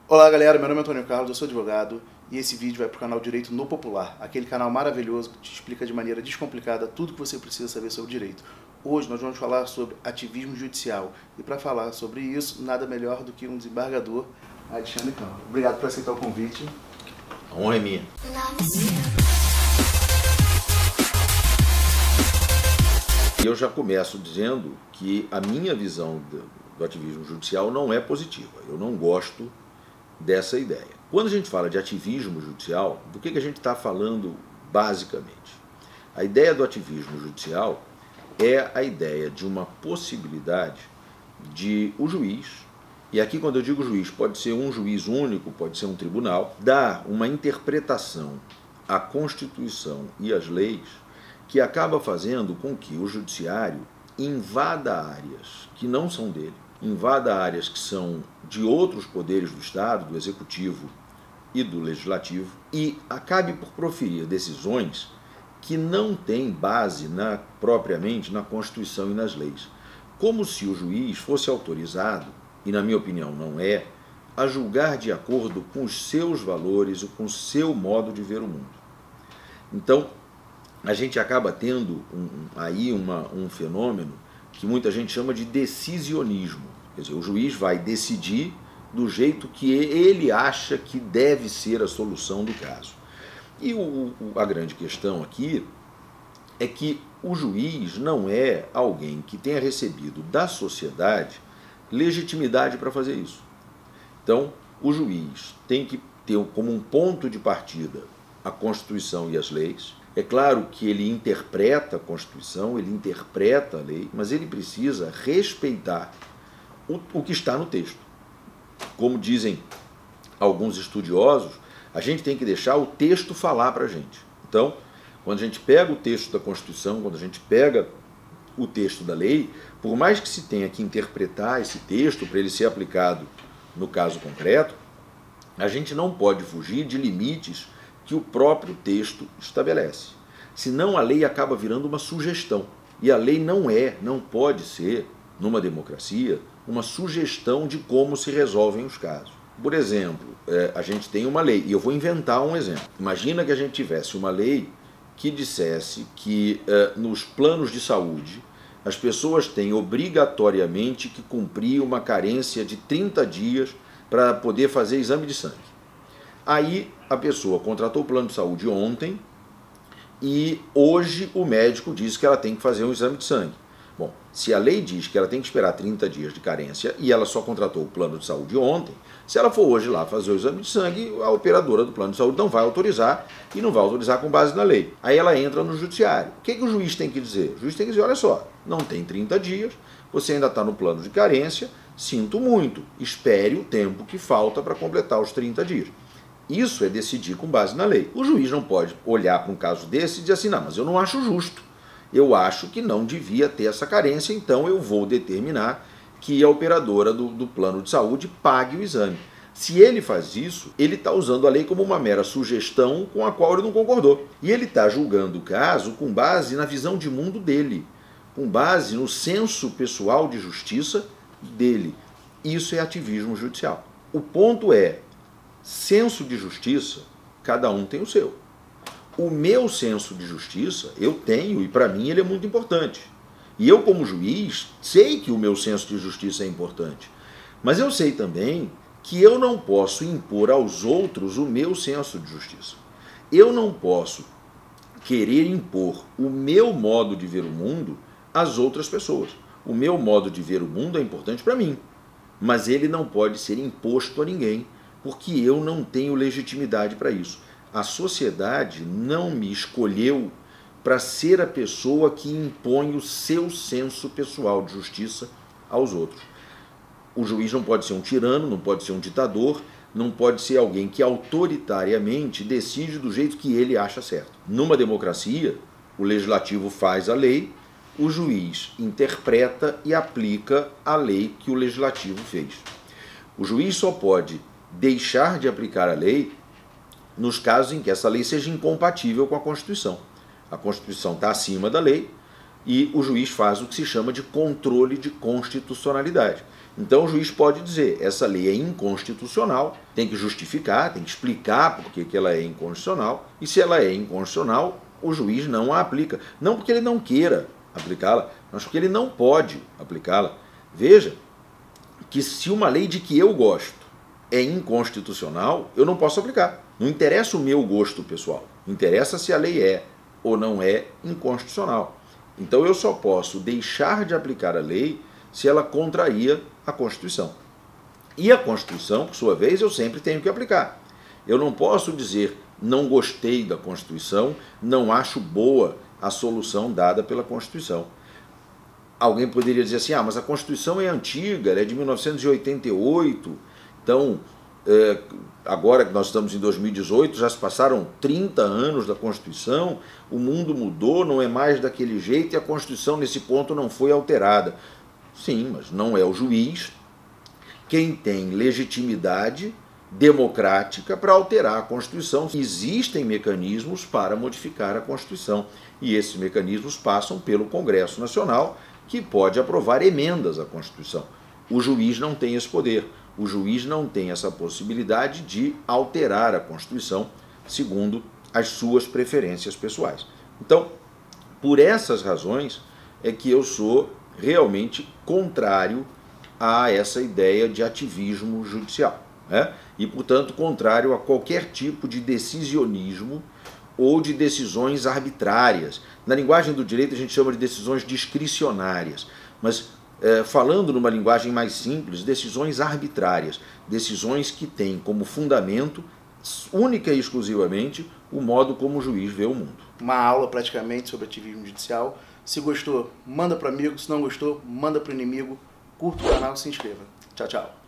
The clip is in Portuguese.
Olá galera, meu nome é Antônio Carlos, eu sou advogado e esse vídeo vai para o canal Direito no Popular, aquele canal maravilhoso que te explica de maneira descomplicada tudo que você precisa saber sobre direito. Hoje nós vamos falar sobre ativismo judicial e para falar sobre isso, nada melhor do que um desembargador, Alexandre Campos. Obrigado por aceitar o convite. A honra é minha. Eu já começo dizendo que a minha visão do ativismo judicial não é positiva. Eu não gosto dessa ideia. Quando a gente fala de ativismo judicial, do que a gente está falando basicamente? A ideia do ativismo judicial é a ideia de uma possibilidade de o juiz, e aqui quando eu digo juiz, pode ser um juiz único, pode ser um tribunal, dar uma interpretação à Constituição e às leis que acaba fazendo com que o judiciário invada áreas que não são dele, invada áreas que são de outros poderes do Estado, do Executivo e do Legislativo, e acabe por proferir decisões que não têm base propriamente na Constituição e nas leis. Como se o juiz fosse autorizado, e na minha opinião não é, a julgar de acordo com os seus valores ou com o seu modo de ver o mundo. Então, a gente acaba tendo aí um fenômeno que muita gente chama de decisionismo. Quer dizer, o juiz vai decidir do jeito que ele acha que deve ser a solução do caso. E a grande questão aqui é que o juiz não é alguém que tenha recebido da sociedade legitimidade para fazer isso. Então, o juiz tem que ter como um ponto de partida a Constituição e as leis. É claro que ele interpreta a Constituição, ele interpreta a lei, mas ele precisa respeitar o que está no texto. Como dizem alguns estudiosos, a gente tem que deixar o texto falar para a gente. Então, quando a gente pega o texto da Constituição, quando a gente pega o texto da lei, por mais que se tenha que interpretar esse texto para ele ser aplicado no caso concreto, a gente não pode fugir de limites que o próprio texto estabelece. Senão a lei acaba virando uma sugestão. E a lei não pode ser, numa democracia, uma sugestão de como se resolvem os casos. Por exemplo, a gente tem uma lei, e eu vou inventar um exemplo. Imagina que a gente tivesse uma lei que dissesse que nos planos de saúde as pessoas têm obrigatoriamente que cumprir uma carência de 30 dias para poder fazer exame de sangue. Aí a pessoa contratou o plano de saúde ontem e hoje o médico diz que ela tem que fazer um exame de sangue. Bom, se a lei diz que ela tem que esperar 30 dias de carência e ela só contratou o plano de saúde ontem, se ela for hoje lá fazer o exame de sangue, a operadora do plano de saúde não vai autorizar e não vai autorizar com base na lei. Aí ela entra no judiciário. O que o juiz tem que dizer? O juiz tem que dizer, olha só, não tem 30 dias, você ainda está no plano de carência, sinto muito, espere o tempo que falta para completar os 30 dias. Isso é decidir com base na lei. O juiz não pode olhar para um caso desse e dizer assim, não, mas eu não acho justo. Eu acho que não devia ter essa carência, então eu vou determinar que a operadora do plano de saúde pague o exame. Se ele faz isso, ele está usando a lei como uma mera sugestão com a qual ele não concordou. E ele está julgando o caso com base na visão de mundo dele, com base no senso pessoal de justiça dele. Isso é ativismo judicial. O ponto é, senso de justiça, cada um tem o seu. O meu senso de justiça, eu tenho, e para mim ele é muito importante. E eu, como juiz, sei que o meu senso de justiça é importante. Mas eu sei também que eu não posso impor aos outros o meu senso de justiça. Eu não posso querer impor o meu modo de ver o mundo às outras pessoas. O meu modo de ver o mundo é importante para mim, mas ele não pode ser imposto a ninguém, porque eu não tenho legitimidade para isso. A sociedade não me escolheu para ser a pessoa que impõe o seu senso pessoal de justiça aos outros. O juiz não pode ser um tirano, não pode ser um ditador, não pode ser alguém que autoritariamente decide do jeito que ele acha certo. Numa democracia, o legislativo faz a lei, o juiz interpreta e aplica a lei que o legislativo fez. O juiz só pode deixar de aplicar a lei nos casos em que essa lei seja incompatível com a Constituição. A Constituição está acima da lei e o juiz faz o que se chama de controle de constitucionalidade. Então o juiz pode dizer, essa lei é inconstitucional, tem que justificar, tem que explicar por que ela é inconstitucional, e se ela é inconstitucional, o juiz não a aplica. Não porque ele não queira aplicá-la, mas porque ele não pode aplicá-la. Veja que se uma lei de que eu gosto é inconstitucional, eu não posso aplicar. Não interessa o meu gosto pessoal, interessa se a lei é ou não é inconstitucional. Então eu só posso deixar de aplicar a lei se ela contraria a Constituição. E a Constituição, por sua vez, eu sempre tenho que aplicar. Eu não posso dizer não gostei da Constituição, não acho boa a solução dada pela Constituição. Alguém poderia dizer assim, mas a Constituição é antiga, ela é de 1988, então agora que nós estamos em 2018, já se passaram 30 anos da Constituição, o mundo mudou, não é mais daquele jeito e a Constituição nesse ponto não foi alterada. Sim, mas não é o juiz quem tem legitimidade democrática para alterar a Constituição. Existem mecanismos para modificar a Constituição e esses mecanismos passam pelo Congresso Nacional, que pode aprovar emendas à Constituição. O juiz não tem esse poder. O juiz não tem essa possibilidade de alterar a Constituição segundo as suas preferências pessoais. Então, por essas razões é que eu sou realmente contrário a essa ideia de ativismo judicial, né? E, portanto, contrário a qualquer tipo de decisionismo ou de decisões arbitrárias. Na linguagem do direito a gente chama de decisões discricionárias, mas falando numa linguagem mais simples, decisões arbitrárias, decisões que têm como fundamento, única e exclusivamente, o modo como o juiz vê o mundo. Uma aula praticamente sobre ativismo judicial. Se gostou, manda para o amigo. Se não gostou, manda para o inimigo. Curta o canal e se inscreva. Tchau, tchau.